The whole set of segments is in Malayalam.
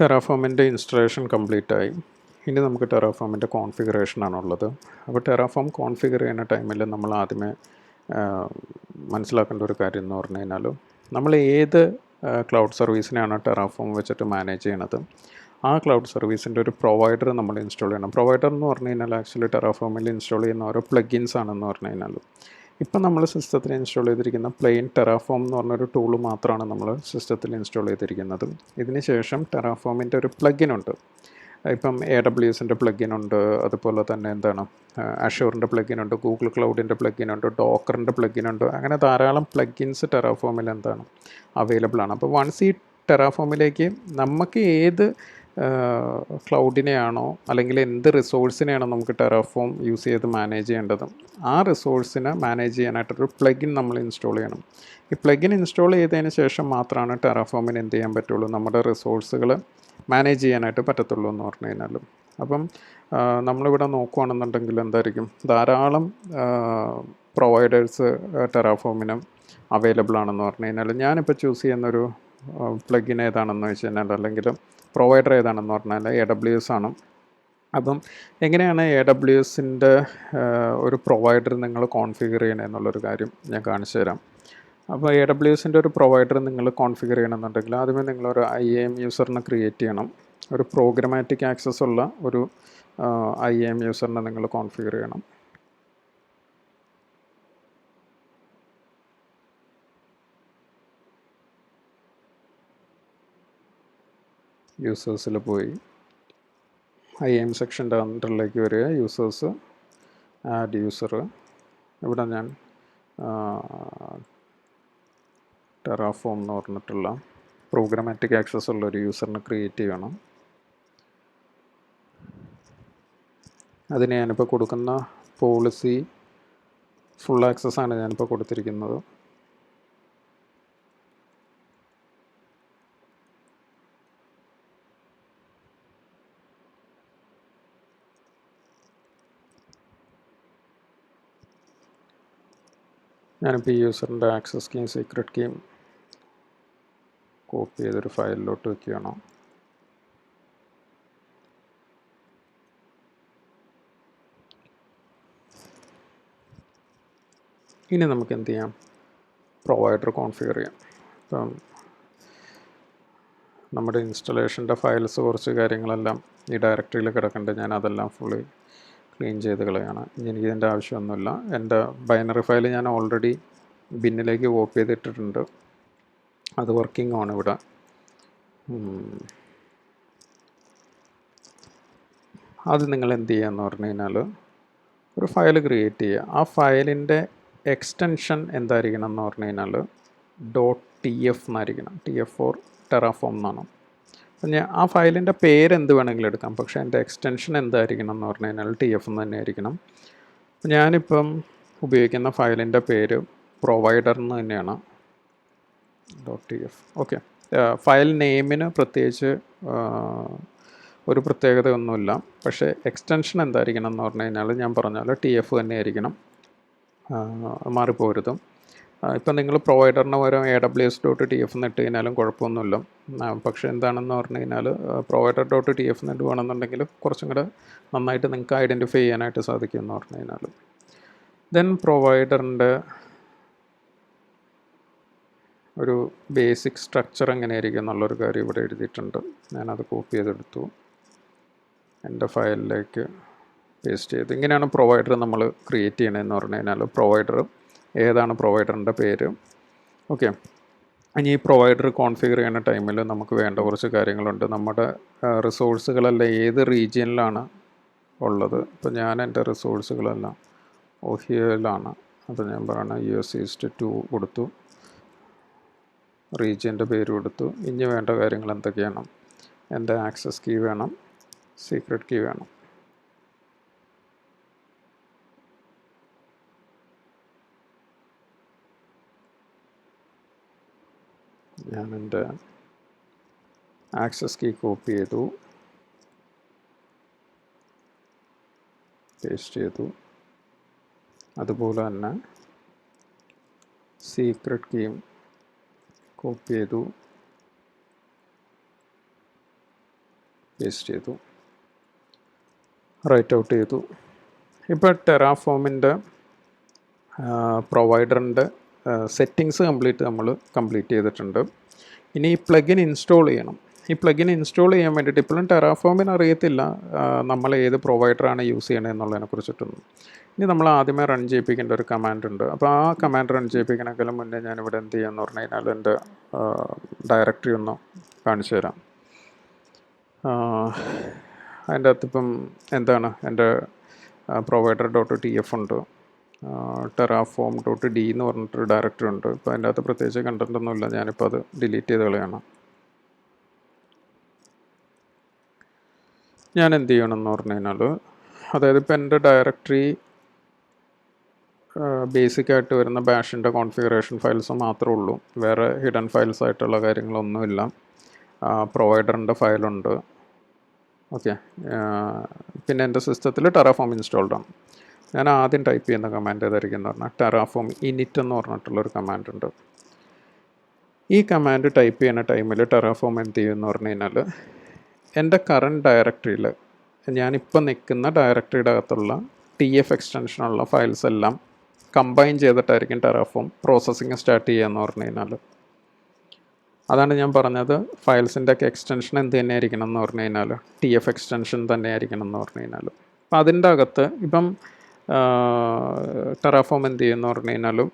ടെറാഫോമിൻ്റെ ഇൻസ്റ്റലേഷൻ കംപ്ലീറ്റ് ആയി. ഇനി നമുക്ക് ടെറാഫോമിൻ്റെ കോൺഫിഗറേഷനാണുള്ളത്. അപ്പോൾ ടെറാഫോം കോൺഫിഗർ ചെയ്യുന്ന ടൈമിൽ നമ്മൾ ആദ്യമേ മനസ്സിലാക്കേണ്ട ഒരു കാര്യം എന്ന് പറഞ്ഞു കഴിഞ്ഞാൽ, നമ്മൾ ഏത് ക്ലൗഡ് സർവീസിനെയാണ് ടെറാഫോം വെച്ചിട്ട് മാനേജ് ചെയ്യണത്, ആ ക്ലൗഡ് സർവീസിൻ്റെ ഒരു പ്രൊവൈഡർ നമ്മൾ ഇൻസ്റ്റാൾ ചെയ്യണം. പ്രൊവൈഡർ എന്ന് പറഞ്ഞു കഴിഞ്ഞാൽ ആക്ച്വലി ടെറാഫോമിൽ ഇൻസ്റ്റാൾ ചെയ്യുന്ന ഓരോ പ്ലഗിൻസ് ആണെന്ന് പറഞ്ഞു കഴിഞ്ഞാൽ, ഇപ്പം നമ്മൾ സിസ്റ്റത്തിൽ ഇൻസ്റ്റാൾ ചെയ്തിരിക്കുന്ന പ്ലെയിൻ ടെറാഫോം എന്ന് പറഞ്ഞൊരു ടൂൾ മാത്രമാണ് നമ്മൾ സിസ്റ്റത്തിൽ ഇൻസ്റ്റാൾ ചെയ്തിരിക്കുന്നത്. ഇതിന് ശേഷം ടെറാഫോമിൻ്റെ ഒരു പ്ലഗിനുണ്ട്. ഇപ്പം AWSൻ്റെ പ്ലഗിനുണ്ട്, അതുപോലെ തന്നെ അഷ്യൂറിൻ്റെ പ്ലഗിനുണ്ട്, ഗൂഗിൾ ക്ലൗഡിൻ്റെ പ്ലഗിനുണ്ട്, ഡോക്കറിൻ്റെ പ്ലഗിനുണ്ട്. അങ്ങനെ ധാരാളം പ്ലഗിൻസ് ടെറാഫോമിൽ അവൈലബിൾ ആണ്. അപ്പോൾ വൺസ് ഈ ടെറാഫോമിലേക്ക് നമുക്ക് ഏത് ക്ലൗഡിനെയാണോ അല്ലെങ്കിൽ എന്ത് റിസോഴ്സിനെയാണോ നമുക്ക് ടെറാഫോം യൂസ് ചെയ്ത് മാനേജ് ചെയ്യേണ്ടത്, ആ റിസോഴ്സിനെ മാനേജ് ചെയ്യാനായിട്ടൊരു പ്ലഗിൻ നമ്മൾ ഇൻസ്റ്റാൾ ചെയ്യണം. ഈ പ്ലഗിൻ ഇൻസ്റ്റാൾ ചെയ്തതിന് ശേഷം മാത്രമാണ് ടെറാഫോമിന് എന്ത് ചെയ്യാൻ പറ്റുള്ളൂ, നമ്മുടെ റിസോഴ്സുകൾ മാനേജ് ചെയ്യാനായിട്ട് പറ്റത്തുള്ളൂ എന്ന് പറഞ്ഞു കഴിഞ്ഞാൽ. അപ്പം നമ്മളിവിടെ നോക്കുകയാണെന്നുണ്ടെങ്കിൽ എന്തായിരിക്കും, ധാരാളം പ്രൊവൈഡേഴ്സ് ടെറാഫോമിന് അവൈലബിൾ ആണെന്ന് പറഞ്ഞു കഴിഞ്ഞാൽ, ഞാനിപ്പോൾ ചൂസ് ചെയ്യുന്നൊരു പ്ലഗിൻ ഏതാണെന്ന് വെച്ച് കഴിഞ്ഞാൽ, അല്ലെങ്കിൽ പ്രൊവൈഡർ ഏതാണെന്ന് പറഞ്ഞാൽ AWS ആണ്. അപ്പം എങ്ങനെയാണ് AWSൻ്റെ ഒരു പ്രൊവൈഡർ നിങ്ങൾ കോൺഫിഗർ ചെയ്യണത് എന്നുള്ളൊരു കാര്യം ഞാൻ കാണിച്ചു തരാം. അപ്പോൾ AWSൻ്റെ ഒരു പ്രൊവൈഡർ നിങ്ങൾ കോൺഫിഗർ ചെയ്യണമെന്നുണ്ടെങ്കിൽ ആദ്യമേ നിങ്ങളൊരു IAM യൂസറിനെ ക്രിയേറ്റ് ചെയ്യണം. ഒരു പ്രോഗ്രമാറ്റിക് ആക്സസ് ഉള്ള ഒരു IAM യൂസറിനെ നിങ്ങൾ കോൺഫിഗർ ചെയ്യണം. യൂസേഴ്സിൽ പോയി IAM സെക്ഷൻ്റെ അണ്ടറിലേക്ക് വരിക, യൂസേഴ്സ്, ആഡ് യൂസർ. ഇവിടെ ഞാൻ ടെറാഫോം എന്ന് പറഞ്ഞിട്ടുള്ള പ്രോഗ്രമാറ്റിക് ആക്സസ് ഉള്ള ഒരു യൂസറിനെ ക്രിയേറ്റ് ചെയ്യണം. അതിന് ഞാനിപ്പോൾ കൊടുക്കുന്ന പോളിസി ഫുൾ ആക്സസ് ആണ് ഞാനിപ്പോൾ കൊടുത്തിരിക്കുന്നത്. ഞാനിപ്പോൾ ഈ യൂസറിൻ്റെ ആക്സസ് കീയും സീക്രട്ട് കീയും കോപ്പി ചെയ്തൊരു ഫയലിലോട്ട് വയ്ക്കുകയാണ്. ഇനി നമുക്ക് എന്ത് ചെയ്യാം, പ്രൊവൈഡർ കോൺഫിഗർ ചെയ്യാം. ഇപ്പം നമ്മുടെ ഇൻസ്റ്റലേഷൻ്റെ ഫയൽസ് കുറച്ച് കാര്യങ്ങളെല്ലാം ഈ ഡയറക്ടറിയിൽ കിടക്കേണ്ടത്, ഞാൻ അതെല്ലാം ഫുള്ളി ക്ലീൻ ചെയ്ത് കളയാണ്. ഇനി എനിക്കിതിൻ്റെ ആവശ്യമൊന്നുമില്ല. എൻ്റെ ബൈനറി ഫയൽ ഞാൻ ഓൾറെഡി ബിന്നിലേക്ക് കോപ്പി ചെയ്തിട്ടിട്ടുണ്ട്, അത് വർക്കിംഗ് ആണ് ഇവിടെ. അത് നിങ്ങൾ എന്ത് ചെയ്യുക എന്ന് പറഞ്ഞു കഴിഞ്ഞാൽ, ഒരു ഫയൽ ക്രിയേറ്റ് ചെയ്യുക. ആ ഫയലിൻ്റെ എക്സ്റ്റൻഷൻ എന്തായിരിക്കണം എന്ന് പറഞ്ഞു കഴിഞ്ഞാൽ .tf എന്നായിരിക്കണം. TF ഫോർ ടെറാഫോം എന്നാണ്. അപ്പം ആ ഫയലിൻ്റെ പേര് എന്ത് വേണമെങ്കിലും എടുക്കാം, പക്ഷേ എൻ്റെ എക്സ്റ്റൻഷൻ എന്തായിരിക്കണം എന്ന് പറഞ്ഞു കഴിഞ്ഞാൽ TF എന്ന് തന്നെ ആയിരിക്കണം. ഞാനിപ്പം ഉപയോഗിക്കുന്ന ഫയലിൻ്റെ പേര് പ്രൊവൈഡർ എന്ന് തന്നെയാണ്, .tf. ഓക്കെ, ഫയൽ നെയിമിന് പ്രത്യേകിച്ച് ഒരു പ്രത്യേകതയൊന്നുമില്ല, പക്ഷേ എക്സ്റ്റൻഷൻ എന്തായിരിക്കണം എന്ന് പറഞ്ഞു കഴിഞ്ഞാൽ ഞാൻ പറഞ്ഞാൽ TF തന്നെ ആയിരിക്കണം, മാറിപ്പോരുത്. ഇപ്പം നിങ്ങൾ പ്രൊവൈഡറിന് പകരം AWS.tf എന്ന് ഇട്ട് കഴിഞ്ഞാലും കുഴപ്പമൊന്നുമില്ല. പക്ഷേ എന്താണെന്ന് പറഞ്ഞു കഴിഞ്ഞാൽ provider.tf എന്ന് ഇടുകയാണെന്നുണ്ടെങ്കിൽ കുറച്ചും കൂടെ നന്നായിട്ട് നിങ്ങൾക്ക് ഐഡൻറ്റിഫൈ ചെയ്യാനായിട്ട് സാധിക്കും എന്ന് പറഞ്ഞു കഴിഞ്ഞാൽ. ദെൻ പ്രൊവൈഡറിൻ്റെ ഒരു ബേസിക് സ്ട്രക്ചർ എങ്ങനെയായിരിക്കും എന്നുള്ളൊരു കാര്യം ഇവിടെ എഴുതിയിട്ടുണ്ട്. ഞാനത് കോപ്പി ചെയ്തെടുത്തു, എൻ്റെ ഫയലിലേക്ക് പേസ്റ്റ് ചെയ്ത്. ഇങ്ങനെയാണ് പ്രൊവൈഡർ നമ്മൾ ക്രിയേറ്റ് ചെയ്യണമെന്ന് പറഞ്ഞു കഴിഞ്ഞാൽ, പ്രൊവൈഡർ ഏതാണ് പ്രൊവൈഡറിൻ്റെ പേര്. ഓക്കെ, ഇനി ഈ പ്രൊവൈഡർ കോൺഫിഗർ ചെയ്യുന്ന ടൈമിൽ നമുക്ക് വേണ്ട കുറച്ച് കാര്യങ്ങളുണ്ട്. നമ്മുടെ റിസോഴ്സുകളെല്ലാം ഏത് റീജിയനിലാണ് ഉള്ളത്. ഇപ്പോൾ ഞാൻ എൻ്റെ റിസോഴ്സുകളെല്ലാം ഒഹിയോയിലാണ്. അപ്പോൾ ഞാൻ പറയുന്നത് US East 2 കൊടുത്തു, റീജിയൻ്റെ പേര് കൊടുത്തു. ഇനി വേണ്ട കാര്യങ്ങൾ എന്തൊക്കെയാണ്, എൻ്റെ ആക്സസ് കീ വേണം, സീക്രട്ട് കീ വേണം. ഞാൻ എൻ്റെ ആക്സസ് കീ കോപ്പി ചെയ്തു, പേസ്റ്റ് ചെയ്തു. അതുപോലെ തന്നെ സീക്രട്ട് കീയും കോപ്പി ചെയ്തു, പേസ്റ്റ് ചെയ്തു, റൈറ്റ് ഔട്ട് ചെയ്തു. ഇപ്പോൾ ടെറാഫോമിൻ്റെ പ്രൊവൈഡറിൻ്റെ സെറ്റിങ്സ് കംപ്ലീറ്റ് ചെയ്തിട്ടുണ്ട്. ഇനി ഈ പ്ലഗിൻ ഇൻസ്റ്റാൾ ചെയ്യണം. ഈ പ്ലഗിൻ ഇൻസ്റ്റാൾ ചെയ്യാൻ വേണ്ടിയിട്ട് ഇപ്പോഴും ടെറാഫോമിന് അറിയത്തില്ല നമ്മൾ ഏത് പ്രൊവൈഡറാണ് യൂസ് ചെയ്യണത് എന്നുള്ളതിനെ കുറിച്ചിട്ടൊന്നും. ഇനി നമ്മൾ ആദ്യമേ റൺ ചെയ്യിപ്പിക്കേണ്ട ഒരു കമാൻഡ് ഉണ്ട്. അപ്പോൾ ആ കമാൻഡ് റൺ ചെയ്യിപ്പിക്കണമെങ്കിലും മുന്നേ ഞാനിവിടെ എന്ത് ചെയ്യുമെന്ന് പറഞ്ഞു കഴിഞ്ഞാൽ എൻ്റെ ഡയറക്ടറി ഒന്ന് കാണിച്ചു തരാം. അതിൻ്റെ അകത്ത് ഇപ്പം എന്താണ് എൻ്റെ provider.tf ഉണ്ട്, terraform.d എന്ന് പറഞ്ഞിട്ടൊരു ഡയറക്ടറി ഉണ്ട്. ഇപ്പോൾ അതിൻ്റെ അകത്ത് പ്രത്യേകിച്ച് കണ്ടൻ്റ് ഒന്നുമില്ല, ഞാനിപ്പോൾ അത് ഡിലീറ്റ് ചെയ്ത് കളയാണ്. ഞാൻ എന്ത് ചെയ്യണമെന്ന് പറഞ്ഞു കഴിഞ്ഞാൽ, അതായത് ഇപ്പോൾ എൻ്റെ ഡയറക്ടറി ബേസിക്കായിട്ട് വരുന്ന ബാഷിൻ്റെ കോൺഫിഗറേഷൻ ഫയൽസ് മാത്രമേ ഉള്ളൂ, വേറെ ഹിഡൻ ഫയൽസ് ആയിട്ടുള്ള കാര്യങ്ങളൊന്നുമില്ല. പ്രൊവൈഡറിൻ്റെ ഫയലുണ്ട്, ഓക്കെ. പിന്നെ എൻ്റെ സിസ്റ്റത്തിൽ ടെറാഫോം ഇൻസ്റ്റാൾഡ് ആണ്. ഞാൻ ആദ്യം ടൈപ്പ് ചെയ്യുന്ന കമാൻഡ് ഏതായിരിക്കും എന്ന് പറഞ്ഞാൽ ടെറാഫോം ഇനിറ്റ് എന്ന് പറഞ്ഞിട്ടുള്ളൊരു കമാൻഡ് ഉണ്ട്. ഈ കമാൻഡ് ടൈപ്പ് ചെയ്യുന്ന ടൈമിൽ ടെറാഫോം എന്ത് ചെയ്യുമെന്ന് പറഞ്ഞു കഴിഞ്ഞാൽ, എൻ്റെ കറണ്ട് ഡയറക്ടറിയിൽ ഞാനിപ്പോൾ നിൽക്കുന്ന ഡയറക്ടറിയുടെ അകത്തുള്ള TF എക്സ്റ്റൻഷനുള്ള ഫയൽസ് എല്ലാം കമ്പൈൻ ചെയ്തിട്ടായിരിക്കും ടെറാഫോം പ്രോസസ്സിങ് സ്റ്റാർട്ട് ചെയ്യുകയെന്ന് പറഞ്ഞു കഴിഞ്ഞാൽ. അതാണ് ഞാൻ പറഞ്ഞത്, ഫയൽസിൻ്റെ ഒക്കെ എക്സ്റ്റൻഷൻ എന്ത് തന്നെ ആയിരിക്കണം എന്ന് പറഞ്ഞു കഴിഞ്ഞാൽ TF എക്സ്റ്റൻഷൻ തന്നെ ആയിരിക്കണം എന്ന് പറഞ്ഞു കഴിഞ്ഞാൽ. അപ്പം അതിൻ്റെ അകത്ത് ഇപ്പം ടെറാഫോം എന്ത് ചെയ്യുമെന്ന് പറഞ്ഞു കഴിഞ്ഞാലും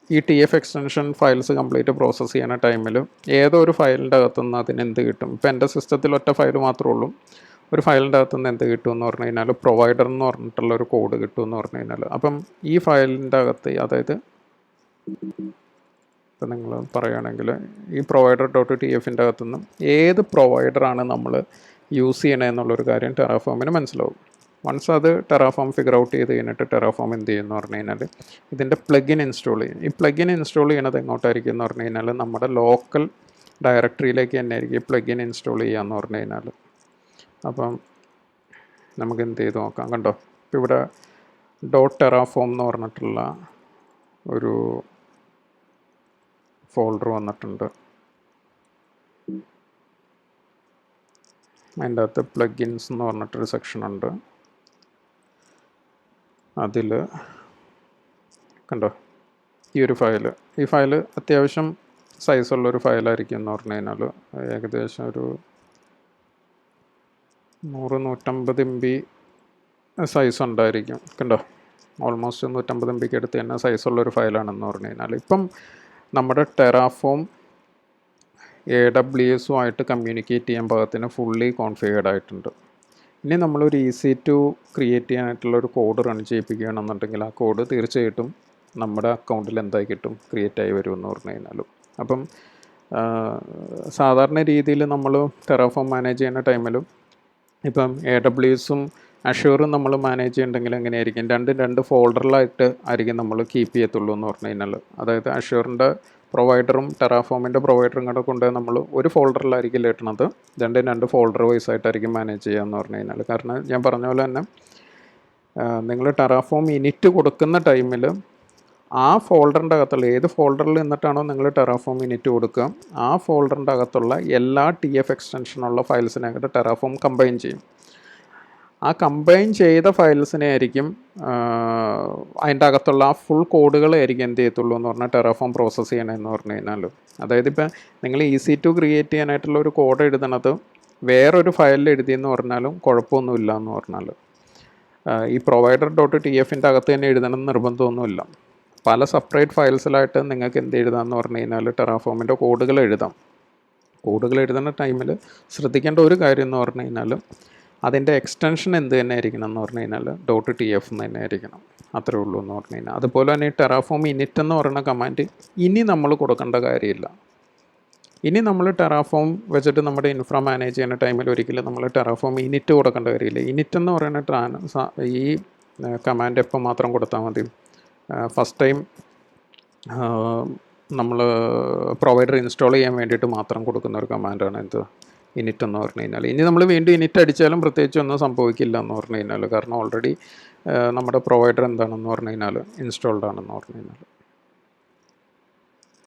ഈ TF extension files complete process ചെയ്യുന്ന ടൈമിൽ ഏതോ ഒരു ഫയലിൻ്റെ അകത്തുനിന്ന് അതിനെന്ത് കിട്ടും. ഇപ്പം എൻ്റെ സിസ്റ്റത്തിൽ ഒറ്റ ഫയൽ മാത്രമേ ഉള്ളൂ. ഒരു ഫയലിൻ്റെ അകത്തുനിന്ന് എന്ത് കിട്ടുമെന്ന് പറഞ്ഞു കഴിഞ്ഞാൽ പ്രൊവൈഡർ എന്ന് പറഞ്ഞിട്ടുള്ളൊരു കോഡ് കിട്ടുമെന്ന് പറഞ്ഞു കഴിഞ്ഞാൽ, അപ്പം ഈ ഫയലിൻ്റെ അകത്ത്, അതായത് ഇപ്പം നിങ്ങൾ പറയുകയാണെങ്കിൽ ഈ provider.tfൻ്റെ അകത്തുനിന്ന് ഏത് പ്രൊവൈഡറാണ് നമ്മൾ യൂസ് ചെയ്യണത് എന്നുള്ളൊരു കാര്യം ടെറാഫോമിന് മനസ്സിലാവും. വൺസ് അത് ടെറാഫോം ഫിഗർ ഔട്ട് ചെയ്ത് കഴിഞ്ഞിട്ട് ടെറാഫോം എന്ത് ചെയ്യുമെന്ന് പറഞ്ഞു കഴിഞ്ഞാൽ ഇതിൻ്റെ പ്ലഗിൻ ഇൻസ്റ്റാൾ ചെയ്യും. ഈ പ്ലഗിൻ ഇൻസ്റ്റാൾ ചെയ്യണത് എങ്ങോട്ടായിരിക്കും എന്ന് പറഞ്ഞു കഴിഞ്ഞാൽ നമ്മുടെ ലോക്കൽ ഡയറക്ടറിയിലേക്ക് തന്നെ ആയിരിക്കും ഈ പ്ലഗിൻ ഇൻസ്റ്റാൾ ചെയ്യാമെന്ന് പറഞ്ഞു കഴിഞ്ഞാൽ. അപ്പം നമുക്ക് എന്ത് ചെയ്ത് നോക്കാം. കണ്ടോ, ഇപ്പോൾ ഇവിടെ .terraform എന്ന് പറഞ്ഞിട്ടുള്ള ഒരു ഫോൾഡർ വന്നിട്ടുണ്ട്. അതിൻ്റെ അകത്ത് പ്ലഗിൻസ് എന്ന് പറഞ്ഞിട്ടൊരു സെക്ഷൻ ഉണ്ട്. അതിൽ കണ്ടോ ഈ ഒരു ഫയൽ, ഈ ഫയൽ അത്യാവശ്യം സൈസുള്ളൊരു ഫയലായിരിക്കും എന്ന് പറഞ്ഞു കഴിഞ്ഞാൽ ഏകദേശം ഒരു 100-150 MB സൈസ് ഉണ്ടായിരിക്കും. കണ്ടോ, ഓൾമോസ്റ്റ് 150 MB അടുത്ത് തന്നെ സൈസുള്ളൊരു ഫയലാണെന്ന് പറഞ്ഞു കഴിഞ്ഞാൽ. ഇപ്പം നമ്മുടെ ടെറാഫോം AWSുമായിട്ട് കമ്മ്യൂണിക്കേറ്റ് ചെയ്യാൻ പാകത്തിന് ഫുള്ളി കോൺഫിഗേർഡ് ആയിട്ടുണ്ട്. ഇനി നമ്മളൊരു ഈസി ടു ക്രിയേറ്റ് ചെയ്യാനായിട്ടുള്ളൊരു കോഡ് റൺ ചെയ്യിപ്പിക്കുകയാണെന്നുണ്ടെങ്കിൽ ആ കോഡ് തീർച്ചയായിട്ടും നമ്മുടെ അക്കൗണ്ടിൽ എന്തായി കിട്ടും, ക്രിയേറ്റ് ആയി വരുമെന്ന് പറഞ്ഞു കഴിഞ്ഞാലും. അപ്പം സാധാരണ രീതിയിൽ നമ്മൾ ടെറാഫോം മാനേജ് ചെയ്യുന്ന ടൈമിലും ഇപ്പം AWSും അഷ്യൂറും നമ്മൾ മാനേജ് ചെയ്യുന്നുണ്ടെങ്കിൽ എങ്ങനെയായിരിക്കും, രണ്ട് ഫോൾഡറിലായിട്ട് ആയിരിക്കും നമ്മൾ കീപ്പ് ചെയ്യത്തുള്ളൂ എന്ന് പറഞ്ഞു കഴിഞ്ഞാൽ. അതായത് അഷ്യൂറിൻ്റെ പ്രൊവൈഡറും ടെറാഫോമിൻ്റെ പ്രൊവൈഡറും കൂടെ കൊണ്ട് നമ്മൾ ഒരു ഫോൾഡറിലായിരിക്കും ഇട്ടണത്, രണ്ട് ഫോൾഡർ വൈസ് ആയിട്ടായിരിക്കും മാനേജ് ചെയ്യുക എന്ന് പറഞ്ഞു കഴിഞ്ഞാൽ. കാരണം ഞാൻ പറഞ്ഞ പോലെ തന്നെ നിങ്ങൾ ടെറാഫോം ഇനിറ്റ് കൊടുക്കുന്ന ടൈമിൽ ആ ഫോൾഡറിൻ്റെ അകത്തുള്ള ഏത് ഫോൾഡറിൽ നിന്നിട്ടാണോ നിങ്ങൾ ടെറാഫോം ഇനിറ്റ് കൊടുക്കുക, ആ ഫോൾഡറിൻ്റെ അകത്തുള്ള എല്ലാ TF എക്സ്റ്റൻഷനുള്ള ഫയൽസിനായിട്ട് ടെറാഫോം കമ്പൈൻ ചെയ്യും. ആ കമ്പൈൻ ചെയ്ത ഫയൽസിനെ ആയിരിക്കും അതിൻ്റെ അകത്തുള്ള ആ ഫുൾ കോഡുകളായിരിക്കും എന്ത് ചെയ്യത്തുള്ളൂ എന്ന് പറഞ്ഞാൽ ടെറാഫോം പ്രോസസ്സ് ചെയ്യണമെന്ന് പറഞ്ഞു കഴിഞ്ഞാൽ. അതായത് ഇപ്പം നിങ്ങൾ ഈസി ടു ക്രിയേറ്റ് ചെയ്യാനായിട്ടുള്ള ഒരു കോഡ് എഴുതണത് വേറൊരു ഫയലിൽ എഴുതിയെന്ന് പറഞ്ഞാലും കുഴപ്പമൊന്നുമില്ല എന്ന് പറഞ്ഞാൽ, ഈ provider.tfൻ്റെ അകത്ത് തന്നെ എഴുതണം എന്ന് നിർബന്ധമൊന്നുമില്ല. പല സെപ്പറേറ്റ് ഫയൽസിലായിട്ട് നിങ്ങൾക്ക് എന്ത് എഴുതാമെന്ന് പറഞ്ഞു കഴിഞ്ഞാൽ ടെറാഫോമിൻ്റെ കോഡുകൾ എഴുതാം. കോഡുകൾ എഴുതുന്ന ടൈമിൽ ശ്രദ്ധിക്കേണ്ട ഒരു കാര്യം എന്ന് പറഞ്ഞു കഴിഞ്ഞാൽ അതിൻ്റെ എക്സ്റ്റൻഷൻ എന്ത് തന്നെ ആയിരിക്കണം എന്ന് പറഞ്ഞു കഴിഞ്ഞാൽ .tf എന്ന് തന്നെ ആയിരിക്കണം. അത്രേ ഉള്ളൂ എന്ന് പറഞ്ഞു കഴിഞ്ഞാൽ. അതുപോലെ തന്നെ ഈ ടെറാഫോം ഇനിറ്റ് എന്ന് പറയുന്ന കമാൻഡ് ഇനി നമ്മൾ കൊടുക്കേണ്ട കാര്യമില്ല. ഇനി നമ്മൾ ടെറാഫോം വെച്ചിട്ട് നമ്മുടെ ഇൻഫ്ര മാനേജ് ചെയ്യുന്ന ടൈമിൽ ഒരിക്കലും നമ്മൾ ടെറാഫോം ഇനിറ്റ് കൊടുക്കേണ്ട കാര്യമില്ല. ഇനിറ്റ് എന്ന് പറയുന്ന ഈ കമാൻഡ് എപ്പോൾ മാത്രം കൊടുത്താൽ മതി, ഫസ്റ്റ് ടൈം നമ്മൾ പ്രൊവൈഡർ ഇൻസ്റ്റാൾ ചെയ്യാൻ വേണ്ടിയിട്ട് മാത്രം കൊടുക്കുന്ന ഒരു കമാൻഡാണ് എന്ത്, ഇനിറ്റ് എന്ന് പറഞ്ഞു കഴിഞ്ഞാൽ. ഇനി നമ്മൾ വീണ്ടും ഇനിറ്റ് അടിച്ചാലും പ്രത്യേകിച്ച് ഒന്നും സംഭവിക്കില്ല എന്ന് പറഞ്ഞു കഴിഞ്ഞാൽ, കാരണം ഓൾറെഡി നമ്മുടെ പ്രൊവൈഡർ എന്താണെന്ന് പറഞ്ഞു കഴിഞ്ഞാൽ ഇൻസ്റ്റാൾഡ് ആണെന്ന് പറഞ്ഞു കഴിഞ്ഞാൽ.